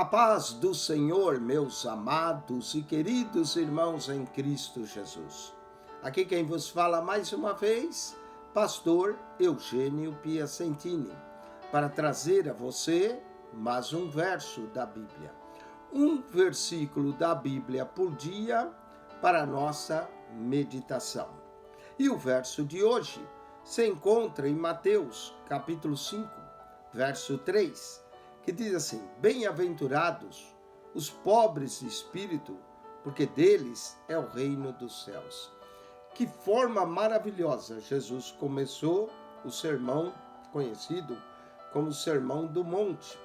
A paz do Senhor, meus amados e queridos irmãos em Cristo Jesus. Aqui quem vos fala mais uma vez, pastor Eugênio Piacentini, para trazer a você mais um verso da Bíblia. Um versículo da Bíblia por dia para a nossa meditação. E o verso de hoje se encontra em Mateus, capítulo 5, verso 3, que diz assim: bem-aventurados os pobres de espírito, porque deles é o reino dos céus. Que forma maravilhosa Jesus começou o sermão conhecido como o Sermão do Monte,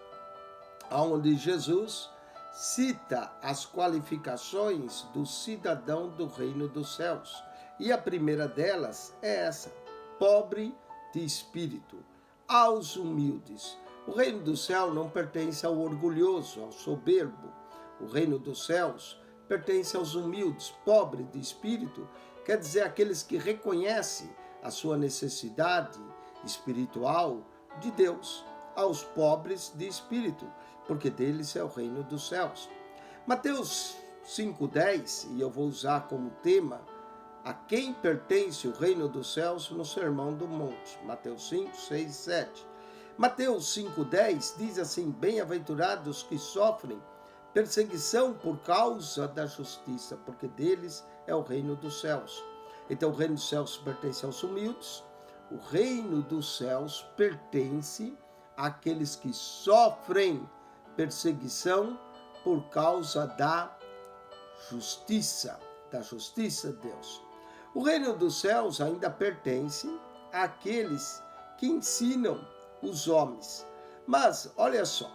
onde Jesus cita as qualificações do cidadão do reino dos céus. E a primeira delas é essa: pobre de espírito, aos humildes. O reino do céu não pertence ao orgulhoso, ao soberbo. O reino dos céus pertence aos humildes, pobres de espírito, quer dizer, aqueles que reconhecem a sua necessidade espiritual de Deus, aos pobres de espírito, porque deles é o reino dos céus. Mateus 5,10, e eu vou usar como tema a quem pertence o reino dos céus no Sermão do Monte. Mateus 5, 6 e 7. Mateus 5,10 diz assim: bem-aventurados que sofrem perseguição por causa da justiça, porque deles é o reino dos céus. Então o reino dos céus pertence aos humildes, o reino dos céus pertence àqueles que sofrem perseguição por causa da justiça de Deus. O reino dos céus ainda pertence àqueles que ensinam os homens. Mas, olha só,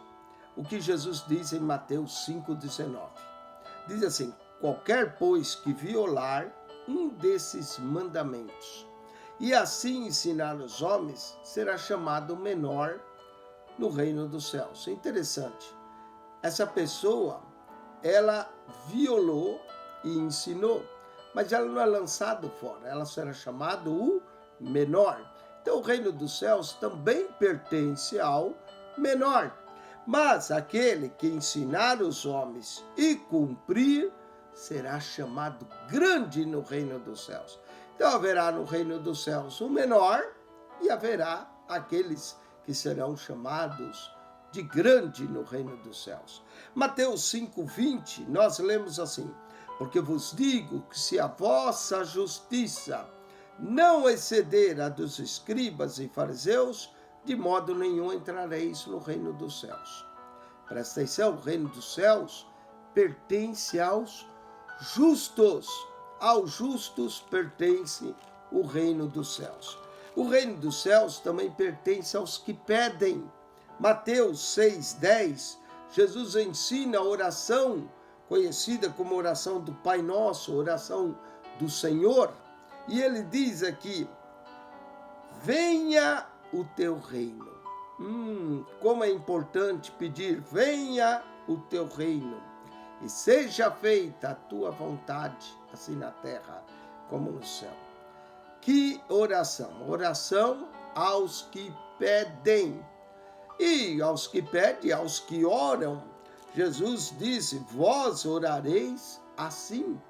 o que Jesus diz em Mateus 5,19. Diz assim: qualquer, pois, que violar um desses mandamentos e assim ensinar os homens, será chamado menor no reino dos céus. É interessante. Essa pessoa, ela violou e ensinou, mas ela não é lançada fora, ela será chamada o menor. Então o reino dos céus também pertence ao menor. Mas aquele que ensinar os homens e cumprir, será chamado grande no reino dos céus. Então haverá no reino dos céus o menor e haverá aqueles que serão chamados de grande no reino dos céus. Mateus 5,20, nós lemos assim: porque vos digo que se a vossa justiça não exceder a dos escribas e fariseus, de modo nenhum entrareis no reino dos céus. Presta atenção, o reino dos céus pertence aos justos. Aos justos pertence o reino dos céus. O reino dos céus também pertence aos que pedem. Mateus 6,10, Jesus ensina a oração conhecida como oração do Pai Nosso, oração do Senhor. E ele diz aqui: venha o teu reino. Como é importante pedir: venha o teu reino e seja feita a tua vontade, assim na terra como no céu. Que oração? Oração aos que pedem. E aos que pedem, aos que oram, Jesus disse: vós orareis assim.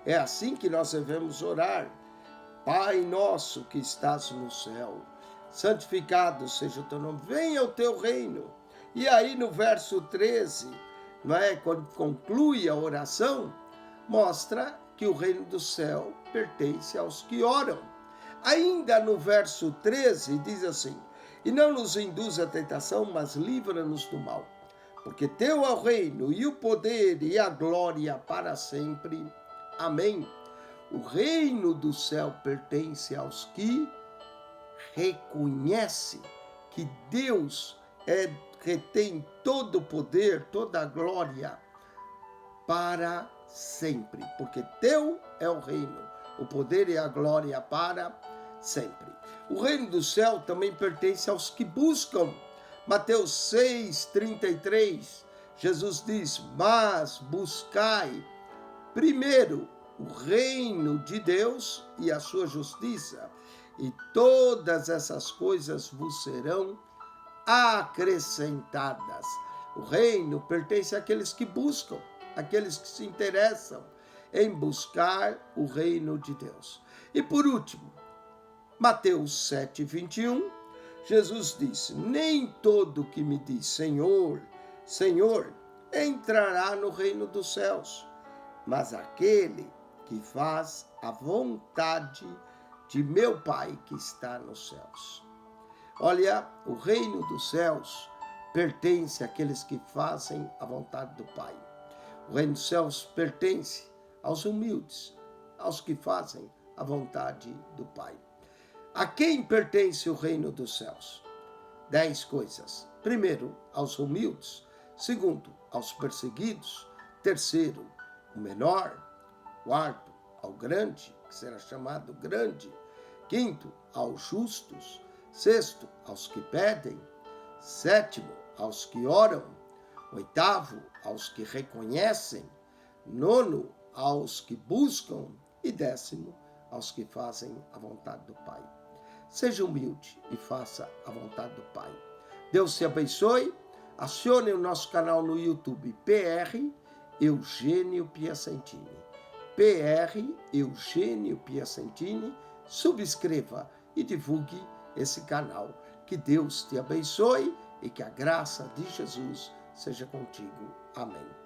É assim que nós devemos orar. Pai nosso que estás no céu, santificado seja o teu nome, venha o teu reino. E aí no verso 13, quando conclui a oração, mostra que o reino do céu pertence aos que oram. Ainda no verso 13 diz assim: e não nos induz à tentação, mas livra-nos do mal. Porque teu é o reino e o poder e a glória para sempre. Amém. O reino do céu pertence aos que reconhecem que Deus retém todo o poder, toda a glória para sempre. Porque teu é o reino, o poder e a glória para sempre. O reino do céu também pertence aos que buscam. Mateus 6,33, Jesus diz: mas buscai primeiro o reino de Deus e a sua justiça, e todas essas coisas vos serão acrescentadas. O reino pertence àqueles que buscam, àqueles que se interessam em buscar o reino de Deus. E por último, Mateus 7:21, Jesus disse: nem todo que me diz Senhor, Senhor, entrará no reino dos céus, mas aquele que faz a vontade de meu Pai que está nos céus. Olha, o reino dos céus pertence àqueles que fazem a vontade do Pai. O reino dos céus pertence aos humildes, aos que fazem a vontade do Pai. A quem pertence o reino dos céus? 10 coisas. Primeiro, aos humildes. Segundo, aos perseguidos. Terceiro, o menor. Quarto, ao grande, que será chamado grande. Quinto, aos justos. Sexto, aos que pedem. Sétimo, aos que oram. Oitavo, aos que reconhecem. Nono, aos que buscam. E décimo, aos que fazem a vontade do Pai. Seja humilde e faça a vontade do Pai. Deus te abençoe. Acione o nosso canal no YouTube, PR Eugênio Piacentini. PR Eugênio Piacentini. Subscreva e divulgue esse canal. Que Deus te abençoe e que a graça de Jesus seja contigo. Amém.